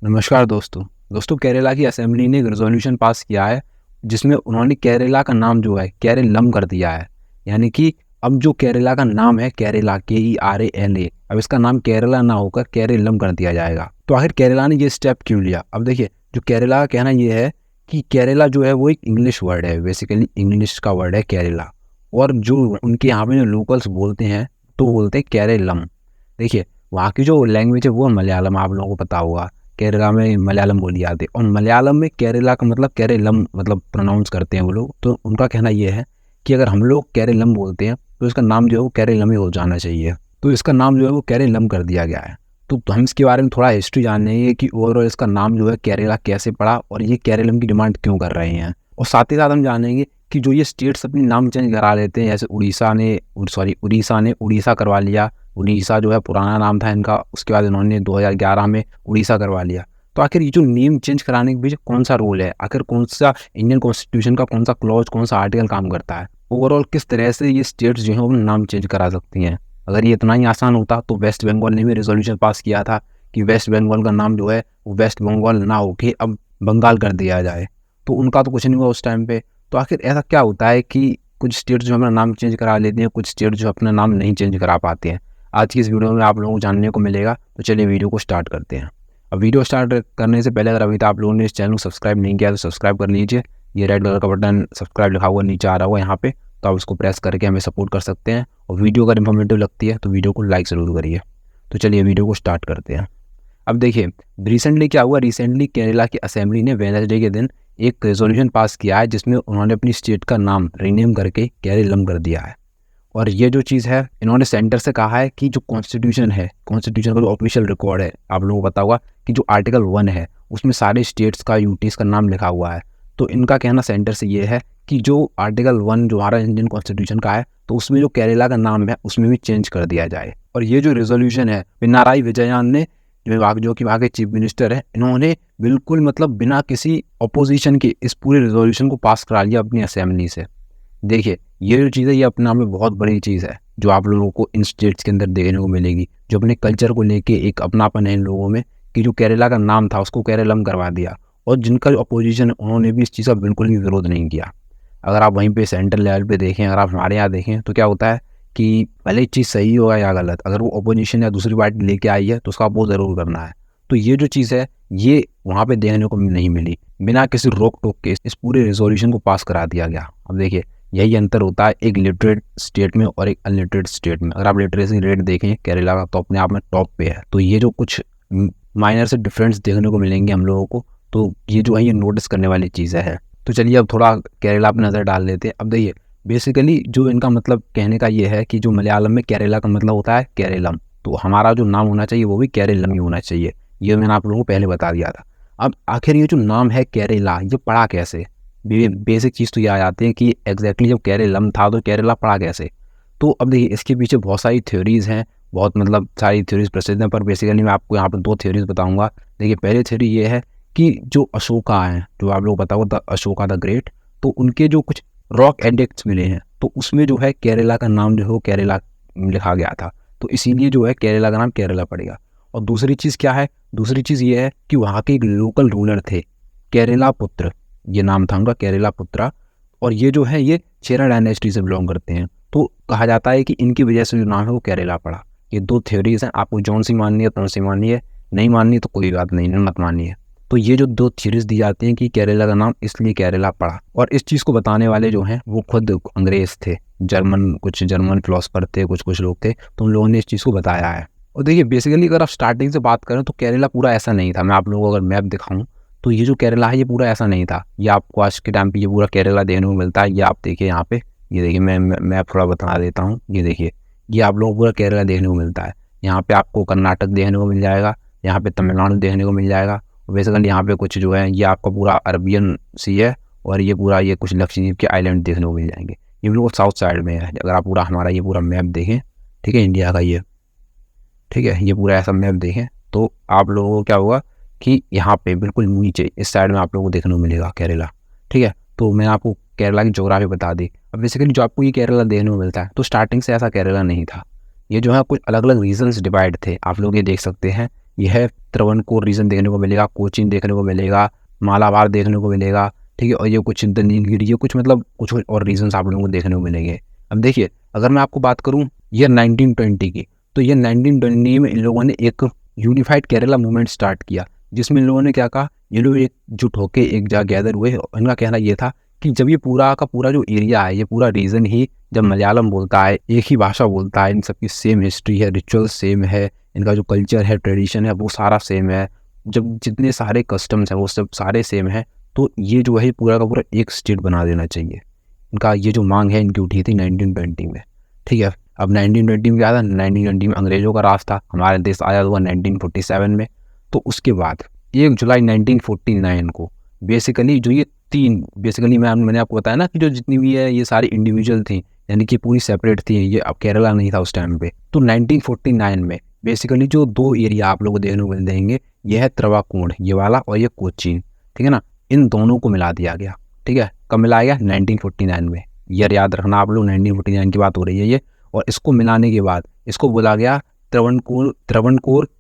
नमस्कार दोस्तों केरला की असेंबली ने एक रेजोल्यूशन पास किया है जिसमें उन्होंने केरला का नाम जो है केरलम कर दिया है। यानी कि अब जो केरला का नाम है केरला KERALA, अब इसका नाम केरला ना होकर केरलम कर दिया जाएगा। तो आखिर केरला ने ये स्टेप क्यों लिया? अब देखिए, जो केरला का कहना ये है कि केरला जो है वो एक इंग्लिश वर्ड है, बेसिकली इंग्लिश का वर्ड है केरला, और जो उनके यहाँ पे जो लोकल्स बोलते हैं तो बोलते हैं केरलम। देखिए, वहाँ की जो लैंग्वेज है वो मलयालम, आप लोगों को पता होगा केरला में मलयालम बोली जाती है, और मलयालम में केरला का मतलब केरलम मतलब प्रोनाउंस करते हैं वो लोग। तो उनका कहना ये है कि अगर हम लोग केरलम बोलते हैं तो इसका नाम जो है वो केरलम ही हो जाना चाहिए। तो इसका नाम जो है वो केरलम कर दिया गया है। तो हम इसके बारे में थोड़ा हिस्ट्री जानेंगे कि ओवरऑल इसका नाम जो है केरला कैसे पड़ा और ये केरलम की डिमांड क्यों कर रहे हैं, और साथ ही साथ हम जानेंगे कि जो ये स्टेट्स अपनी नाम चेंज करा लेते हैं, जैसे उड़ीसा ने उड़ीसा करवा लिया। उड़ीसा जो है पुराना नाम था इनका, उसके बाद इन्होंने 2011 में उड़ीसा करवा लिया। तो आखिर ये जो नेम चेंज कराने के पीछे कौन सा रूल है, आखिर कौन सा इंडियन कॉन्स्टिट्यूशन का कौन सा क्लॉज, कौन सा आर्टिकल काम करता है, ओवरऑल किस तरह से ये स्टेट्स जो है वो नाम चेंज करा सकती हैं। अगर ये इतना ही आसान होता तो वेस्ट बंगाल ने भी रेजोल्यूशन पास किया था कि वेस्ट बंगाल का नाम जो है वो वेस्ट बंगाल ना होके अब बंगाल कर दिया जाए। तो उनका तो कुछ नहीं हुआ उस टाइम पे। तो आखिर ऐसा क्या होता है कि कुछ स्टेट जो अपना नाम चेंज करा लेते हैं, कुछ स्टेट जो अपना नाम नहीं चेंज करा पाते हैं? आज की इस वीडियो में आप लोगों को जानने को मिलेगा। तो चलिए वीडियो को स्टार्ट करते हैं। अब वीडियो स्टार्ट करने से पहले अगर अभी तक आप लोगों ने इस चैनल को सब्सक्राइब नहीं किया तो सब्सक्राइब कर लीजिए। ये रेड कलर का बटन सब्सक्राइब लिखा हुआ नीचे आ रहा होगा यहाँ पे, तो आप उसको प्रेस करके हमें सपोर्ट कर सकते हैं। और वीडियो अगर इन्फॉर्मेटिव लगती है तो वीडियो को लाइक ज़रूर करिए। तो चलिए वीडियो को स्टार्ट करते हैं। अब देखिए, रिसेंटली क्या हुआ, रिसेंटली केरला की असेंबली ने वेडनेसडे के दिन एक रेजोल्यूशन पास किया है जिसमें उन्होंने अपनी स्टेट का नाम रीनेम करके केरलम कर दिया है। और ये जो चीज़ है, इन्होंने सेंटर से कहा है कि जो कॉन्स्टिट्यूशन है, कॉन्स्टिट्यूशन का जो ऑफिशियल रिकॉर्ड है, आप लोगों को पता होगा कि जो आर्टिकल 1 है उसमें सारे स्टेट्स का, यूटीज़ का नाम लिखा हुआ है। तो इनका कहना सेंटर से ये है कि जो आर्टिकल 1 जो हमारा इंडियन कॉन्स्टिट्यूशन का है, तो उसमें जो केरला का नाम है उसमें भी चेंज कर दिया जाए। और ये जो रेजोल्यूशन है, पिनाराई विजयन ने, जो कि वहाँ के चीफ मिनिस्टर है, इन्होंने बिल्कुल मतलब बिना किसी अपोजिशन के इस पूरे रेजोल्यूशन को पास करा लिया अपनी असेंबली से। देखिए, ये जो चीज़ है ये अपने आप में बहुत बड़ी चीज़ है जो आप लोगों को इन स्टेट्स के अंदर देखने को मिलेगी, जो अपने कल्चर को लेके एक अपनापन है इन लोगों में कि जो केरला का नाम था उसको केरलम करवा दिया। और जिनका जो अपोजिशन है उन्होंने भी इस चीज़ का बिल्कुल भी विरोध नहीं किया। अगर आप वहीं पे सेंट्रल लेवल पे देखें, अगर आप हमारे यहाँ देखें तो क्या होता है कि भले चीज़ सही होगा या गलत, अगर वो अपोजिशन या दूसरी पार्टी लेके आई है तो उसका अपोज ज़रूर करना है। तो ये जो चीज़ है ये वहाँ पे देखने को नहीं मिली। बिना किसी रोक टोक के इस पूरे रेजोल्यूशन को पास करा दिया गया। अब देखिए, यही अंतर होता है एक लिटरेट स्टेट में और एक अनलिटरेट स्टेट में। अगर आप लिटरेसी रेट देखें केरला का तो अपने आप में टॉप पे है। तो ये जो कुछ माइनर से डिफरेंस देखने को मिलेंगे हम लोगों को, तो ये जो है ये नोटिस करने वाली चीज़ें हैं। तो चलिए अब थोड़ा केरला पर नज़र डाल लेते हैं। अब देखिए, बेसिकली जो इनका मतलब कहने का ये है कि जो मलयालम में केरला का मतलब होता है केरलम, तो हमारा जो नाम होना चाहिए वो भी केरलम ही होना चाहिए। ये मैंने आप लोगों को पहले बता दिया था। अब आखिर ये जो नाम है केरला, ये पढ़ा कैसे? बेसिक चीज़ तो ये आ जाती है कि एग्जैक्टली जब केरलम था तो केरला पढ़ा कैसे। तो अब देखिए, इसके पीछे बहुत सारी थ्योरीज़ हैं, बहुत मतलब सारी थ्योरीज़ प्रसिद्ध हैं, पर बेसिकली मैं आपको यहाँ पर 2 थ्योरीज़ बताऊँगा। देखिए, पहली थ्योरी ये है कि जो अशोका हैं, जो आप लोग पता होगा अशोका द ग्रेट, तो उनके जो कुछ रॉक एडिक्ट्स मिले हैं तो उसमें जो है केरला का नाम जो है वो केरला लिखा गया था। तो इसीलिए जो है केरला का नाम केरला पड़ेगा। और दूसरी चीज़ क्या है, दूसरी चीज़ ये है कि वहाँ के एक लोकल रूलर थे, केरला पुत्र, ये नाम था उनका केरला पुत्रा। और ये जो है ये चेरा डायनेस्टी से बिलोंग करते हैं। तो कहा जाता है कि इनकी वजह से जो नाम है वो केरला पड़ा। ये 2 थ्योरीज हैं, आपको जौन सी माननी है तौन सी माननी है, नहीं माननी तो कोई बात नहीं, मत मानिए। तो ये जो 2 थ्योरीज दी जाती हैं कि केरला का नाम इसलिए केरला पड़ा, और इस चीज़ को बताने वाले जो हैं वो खुद अंग्रेज़ थे, कुछ जर्मन फिलोसफर थे, कुछ लोग थे, तो उन लोगों ने इस चीज़ को बताया है। और देखिए, बेसिकली अगर आप स्टार्टिंग से बात करें तो केरला पूरा ऐसा नहीं था। मैं आप लोगों को अगर मैप दिखाऊं तो ये जो केरला है ये पूरा ऐसा नहीं था। ये आपको आज के टाइम पे ये पूरा केरला देखने को मिलता है। ये आप देखिए यहाँ पे, ये देखिए मैं मैप थोड़ा बता देता हूँ। ये देखिए, ये आप लोगों को पूरा केरला देखने को मिलता है। यहाँ पे आपको कर्नाटक देखने को मिल जाएगा, यहाँ पे तमिलनाडु देखने को मिल जाएगा। बेसिकली यहाँ पे कुछ जो है ये आपका पूरा अरबियन सी है, और ये पूरा ये कुछ लक्षद्वीप के आइलैंड देखने को मिल जाएंगे। ये बिल्कुल साउथ साइड में है। अगर आप पूरा हमारा ये पूरा मैप देखें, ठीक है, इंडिया का ये, ठीक है, ये पूरा ऐसा मैप देखें तो आप लोगों को क्या होगा कि यहाँ पे बिल्कुल नीचे इस साइड में आप लोगों को देखने को मिलेगा केरला। ठीक है, तो मैंने आपको केरला की ज्योग्राफी बता दी। अब बेसिकली जो आपको ये केरला देखने को मिलता है तो स्टार्टिंग से ऐसा केरला नहीं था। ये जो है कुछ अलग अलग रीजन्स डिवाइड थे, आप लोग ये देख सकते हैं। यह त्रावणकोर रीजन देखने को मिलेगा, कोचीन देखने को मिलेगा, मालाबार देखने को मिलेगा, ठीक है। और ये कुछ द नीलगिरी, ये कुछ मतलब कुछ और रीजन्स आप लोगों को देखने को मिलेंगे। अब देखिए अगर मैं आपको बात करूँ ईयर 1920 की, तो ये 1920 में इन लोगों ने एक यूनिफाइड केरला मूवमेंट स्टार्ट किया, जिसमें इन लोगों ने क्या कहा, ये लोग एकजुट होकर एक जगह गैदर हुए। इनका कहना ये था कि जब ये पूरा का पूरा जो एरिया है, ये पूरा रीजन ही जब मलयालम बोलता है, एक ही भाषा बोलता है, इन सबकी सेम हिस्ट्री है, रिचुअल सेम है, इनका जो कल्चर है, ट्रेडिशन है, वो सारा सेम है, जब जितने सारे कस्टम्स हैं वो सब सारे सेम है, तो ये जो है पूरा का पूरा एक स्टेट बना देना चाहिए। इनका ये जो मांग है इनकी उठी थी 1920 में, ठीक है। अब 1920 में क्या था, 1920 में अंग्रेजों का राज था, हमारे देश आज़ाद हुआ 1947 में। तो उसके बाद 1 जुलाई 1949 को बेसिकली जो ये तीन, बेसिकली मैंने आपको बताया ना कि जो जितनी भी है ये सारी इंडिविजुअल थी, यानी कि पूरी सेपरेट थी, ये अब केरला नहीं था उस टाइम पे। तो 1949 में बेसिकली जो दो एरिया आप लोगों को देखने को मिल जाएंगे, ये है त्रावणकोर ये वाला और ये कोचीन, ठीक है ना, इन दोनों को मिला दिया गया, ठीक है। कब मिलाया गया, 1949 में। ईयर याद रखना आप लोग, 1949 की बात हो रही है ये। और इसको मिलाने के बाद इसको बोला गया त्रावणकोर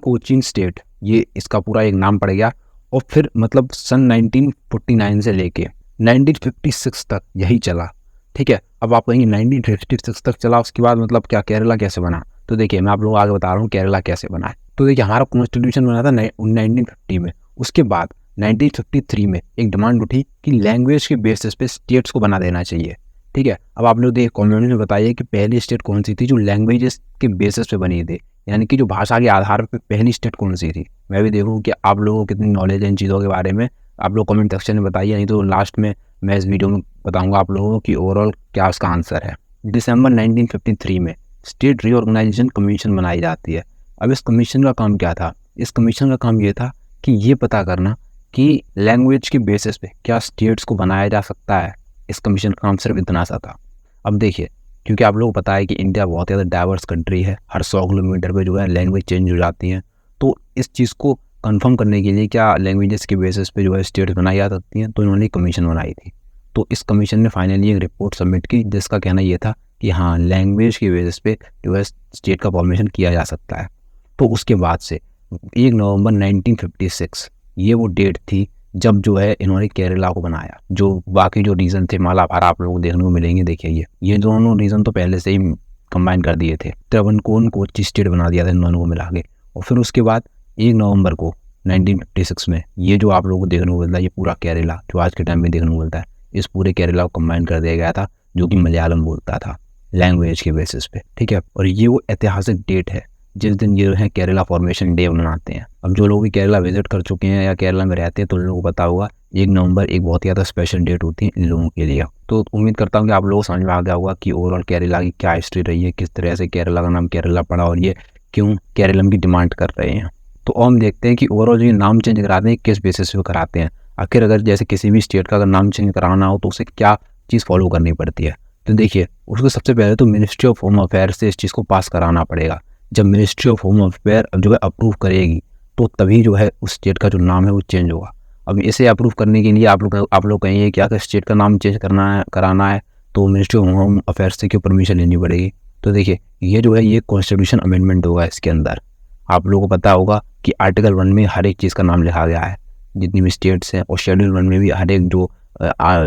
कोचीन स्टेट, ये इसका पूरा एक नाम पड़ गया। और फिर मतलब सन 1949 से लेके 1956 तक यही चला, ठीक है। अब आप कहेंगे 1956 तक चला, उसके बाद मतलब क्या केरला कैसे बना? तो देखिए मैं आप लोगों को आगे बता रहा हूँ केरला कैसे बना है। तो देखिए हमारा कॉन्स्टिट्यूशन बना था 1950 में। उसके बाद 1953 में एक डिमांड उठी कि लैंग्वेज के बेसिस पे स्टेट्स को बना देना चाहिए, ठीक है। अब आप लोग देखिए कम्युनिटी में बताइए कि पहली स्टेट कौन सी थी जो लैंग्वेजेस के बेसिस पे बनी थी, यानी कि जो भाषा के आधार पर पहली स्टेट कौन सी थी। मैं भी देखूँ कि आप लोगों को कितनी नॉलेज है इन चीज़ों के बारे में, आप लोग कमेंट सेक्शन में बताइए, नहीं तो लास्ट में मैं इस वीडियो में बताऊंगा आप लोगों को कि ओवरऑल क्या उसका आंसर है। दिसंबर 1953 में स्टेट रीऑर्गेनाइजेशन कमीशन बनाई जाती है। अब इस कमीशन का काम क्या था? इस कमीशन का काम ये था कि ये पता करना कि लैंग्वेज के बेसिस पे क्या स्टेट्स को बनाया जा सकता है। इस कमीशन का काम सिर्फ इतना सा था। अब देखिए क्योंकि आप लोगों को पता है कि इंडिया बहुत ज़्यादा डाइवर्स कंट्री है, हर 100 किलोमीटर पे जो है लैंग्वेज चेंज हो जाती हैं, तो इस चीज़ को कंफर्म करने के लिए क्या लैंग्वेजेस के बेसिस पे जो है स्टेट्स बनाई जा सकती हैं, तो इन्होंने कमीशन बनाई थी। तो इस कमीशन ने फाइनली एक रिपोर्ट सबमिट की जिसका कहना ये था कि हाँ लैंग्वेज के बेसिस पे जो है स्टेट का फॉर्मेशन किया जा सकता है। तो उसके बाद से 1 नवंबर 1956 ये वो डेट थी जब जो है इन्होंने केरला को बनाया। जो बाकी जो रीजन थे मालाबार आप लोगों को देखने को मिलेंगे, देखिए ये दोनों रीजन तो पहले से ही कंबाइन कर दिए थे, त्रावणकोर कोची स्टेट बना दिया था इन दोनों को मिला के। और फिर उसके बाद 1 नवंबर को 1956 में ये जो आप लोगों को देखने को मिलता है, ये पूरा केरला जो आज के टाइम में देखने को मिलता है, इस पूरे केरला को कंबाइन कर दिया गया था, जो कि मलयालम बोलता था लैंग्वेज के बेसिस पे, ठीक है। और ये वो ऐतिहासिक डेट है जिस दिन ये है केरला फॉर्मेशन डे मनाते हैं। अब जो लोग भी केरला विजिट कर चुके हैं या केरला में रहते हैं तो उन लोगों को पता होगा 1 नवंबर एक बहुत ही ज़्यादा स्पेशल डेट होती है इन लोगों के लिए। तो उम्मीद करता हूँ कि आप लोगों को समझ में आ गया होगा कि ओवरऑल केरला की क्या हिस्ट्री रही है, किस तरह से केरला का नाम केरला पड़ा और ये क्यों केरलम की डिमांड कर रहे हैं। तो हम देखते हैं कि ओवरऑल जो ये नाम चेंज कराते हैं किस बेसिस पे कराते हैं। आखिर अगर जैसे किसी भी स्टेट का अगर नाम चेंज कराना हो तो उसे क्या चीज़ फॉलो करनी पड़ती है? तो देखिए उसको सबसे पहले तो मिनिस्ट्री ऑफ होम अफेयर से इस चीज़ को पास कराना पड़ेगा। जब मिनिस्ट्री ऑफ होम अफेयर जो है अप्रूव करेगी तो तभी जो है उस स्टेट का जो नाम है वो चेंज होगा। अब इसे अप्रूव करने के लिए आप लोग कहेंगे क्या स्टेट का नाम चेंज कराना है तो मिनिस्ट्री ऑफ होम अफेयर से क्यों परमिशन लेनी पड़ेगी? तो देखिए ये जो है ये कॉन्स्टिट्यूशन अमेंडमेंट होगा इसके अंदर। आप लोगों को पता होगा कि आर्टिकल 1 में हर एक चीज़ का नाम लिखा गया है, जितनी भी स्टेट्स हैं, और शेड्यूल 1 में भी हर एक जो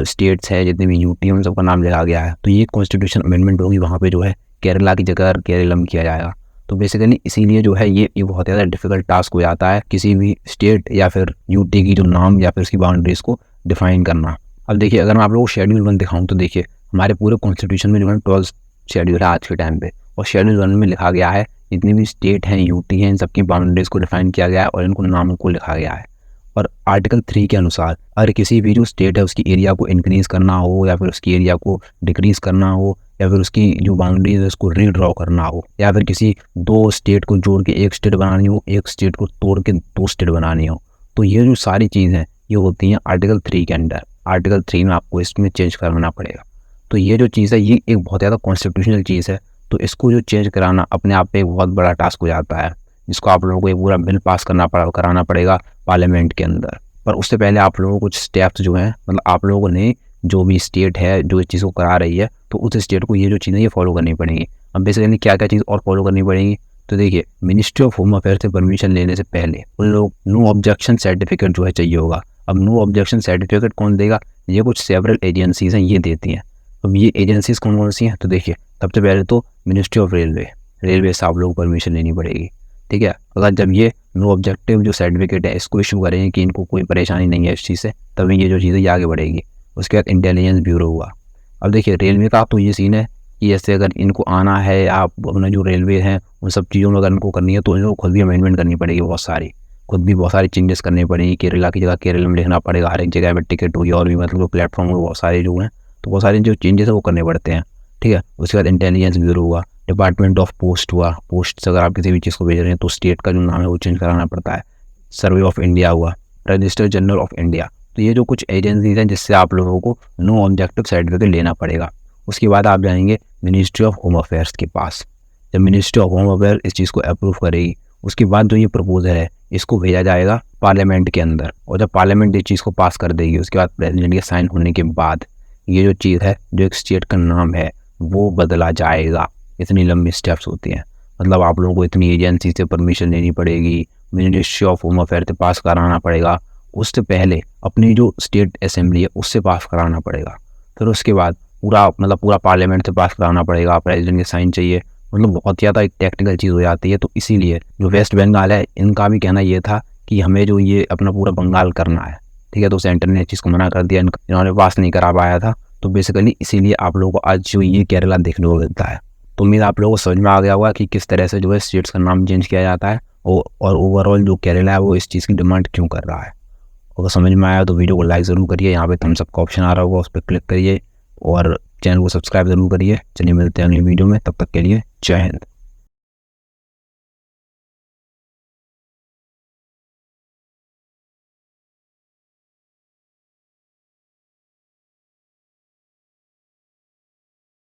स्टेट्स है जितने भी यूटी हैं उन सबका नाम लिखा गया है। तो ये कॉन्स्टिट्यूशन अमेंडमेंट होगी, वहाँ पे जो है केरला की जगह केरलम किया जाएगा। तो बेसिकली इसीलिए जो है ये बहुत ज़्यादा डिफिकल्ट टास्क हो जाता है किसी भी स्टेट या फिर यूटी की जो नाम या फिर उसकी बाउंड्रीज को डिफाइन करना। अब देखिए अगर मैं आप लोगों को शेड्यूल 1 दिखाऊँ तो देखिए हमारे पूरे कॉन्स्टिट्यूशन में जो है 12 शेड्यूल है आज के टाइम पे, और शेड्यूल 1 में लिखा गया है जितनी भी स्टेट हैं यूटी हैं इन सबकी बाउंड्रीज को डिफाइन किया गया है और इनको नामों को लिखा गया है। और आर्टिकल 3 के अनुसार अगर किसी भी जो स्टेट है उसकी एरिया को इंक्रीज़ करना हो या फिर उसकी एरिया को डिक्रीज़ करना हो या फिर उसकी जो बाउंड्रीज है उसको रीड्रॉ करना हो या फिर किसी 2 स्टेट को जोड़ के एक स्टेट बनानी हो, एक स्टेट को तोड़ के 2 स्टेट बनानी हो, तो ये जो सारी चीज़ हैं ये होती हैं आर्टिकल 3 के अंडर। आर्टिकल 3 में आपको इसमें चेंज करना पड़ेगा। तो ये जो चीज़ है ये एक बहुत ज़्यादा कॉन्स्टिट्यूशनल चीज़ है, तो इसको जो चेंज कराना अपने आप पे एक बहुत बड़ा टास्क हो जाता है, जिसको आप लोगों को एक पूरा बिल पास कराना पड़ेगा पार्लियामेंट के अंदर। पर उससे पहले आप लोगों को कुछ स्टेप्स जो हैं, मतलब आप लोगों ने जो भी स्टेट है जो इस चीज़ को करा रही है तो उस स्टेट को ये जो चीज़ें ये फॉलो करनी पड़ेंगी। अब बेसिकली क्या क्या चीज़ और फॉलो करनी पड़ेंगी? तो देखिए मिनिस्ट्री ऑफ होम अफेयर से परमिशन लेने से पहले उन लोग नो ऑब्जेक्शन सर्टिफिकेट जो है चाहिए होगा। अब नो ऑब्जेक्शन सर्टिफिकेट कौन देगा? ये कुछ सेवरल एजेंसीज हैं, ये देती हैं। अब ये एजेंसीज कौन कौन सी हैं? तो देखिए सबसे पहले तो मिनिस्ट्री ऑफ रेलवे से आप लोगों को परमिशन लेनी पड़ेगी, ठीक है। अगर जब ये नो ऑब्जेक्टिव जो सर्टिफिकेट है इसको इशू करेंगे कि इनको कोई परेशानी नहीं है इस चीज़ से, तभी ये जो चीज़ें आगे बढ़ेगी। उसके बाद इंटेलिजेंस ब्यूरो हुआ। अब देखिए रेलवे का तो ये सीन है कि जैसे अगर इनको आना है, आप अपना जो रेलवे हैं उन सब चीज़ों में अगर इनको करनी है तो इनको खुद भी अमेंडमेंट करनी पड़ेगी, खुद भी बहुत सारी चेंजेस करनी पड़ेगी। केरला की जगह केरल लिखना पड़ेगा, हर एक जगह में टिकट हुई और भी मतलब प्लेटफॉर्म में बहुत सारे जो हैं, तो बहुत सारे जो चेंजेस है वो करने पड़ते हैं, ठीक है। उसके बाद इंटेलिजेंस ब्यूरो हुआ। डिपार्टमेंट ऑफ पोस्ट हुआ। पोस्ट अगर आप किसी भी चीज़ को भेज रहे हैं तो स्टेट का जो नाम है वो चेंज कराना पड़ता है। सर्वे ऑफ इंडिया हुआ। Register general of India. तो ये जो कुछ एजेंसीज हैं जिससे आप लोगों को नो ऑब्जेक्टिव सर्टिफिकेट लेना पड़ेगा। उसके बाद आप जाएंगे मिनिस्ट्री ऑफ होम अफेयर्स के पास। जब मिनिस्ट्री ऑफ होम अफेयर इस चीज़ को अप्रूव करेगी, उसके बाद जो ये प्रपोजल है इसको भेजा जाएगा पार्लियामेंट के अंदर, और जब पार्लियामेंट इस चीज़ को पास कर देगी उसके बाद प्रेसिडेंट के साइन होने के बाद ये जो चीज़ है, जो एक स्टेट का नाम है वो बदला जाएगा। इतनी लंबी स्टेप्स होती हैं, मतलब आप लोगों को इतनी एजेंसी से परमिशन लेनी पड़ेगी, मिनिस्ट्री ऑफ होम अफेयर से पास कराना पड़ेगा, उससे पहले अपनी जो स्टेट असेंबली है उससे पास कराना पड़ेगा, फिर उसके बाद पूरा पार्लियामेंट से पास कराना पड़ेगा, प्रेसिडेंट के साइन चाहिए। मतलब बहुत ज़्यादा एक टेक्निकल चीज़ हो जाती है। तो इसीलिए जो वेस्ट बंगाल है इनका भी कहना ये था कि हमें जो ये अपना पूरा बंगाल करना है, ठीक है। तो सेंटर ने इस चीज़ को मना कर दिया, इन्होंने पास नहीं करा पाया था। तो बेसिकली इसीलिए आप लोगों को आज जो ये केरला देखने को मिलता है। तो उम्मीद आप लोगों को समझ में आ गया होगा कि किस तरह से जो है स्टेट्स का नाम चेंज किया जाता है और ओवरऑल जो केरला है वो इस चीज़ की डिमांड क्यों कर रहा है। अगर समझ में आया तो वीडियो को लाइक ज़रूर करिए, यहाँ पे थम्स अप का ऑप्शन आ रहा होगा उस पर क्लिक करिए और चैनल को सब्सक्राइब ज़रूर करिए। चलिए मिलते हैं अगली वीडियो में, तब तक के लिए जय हिंद।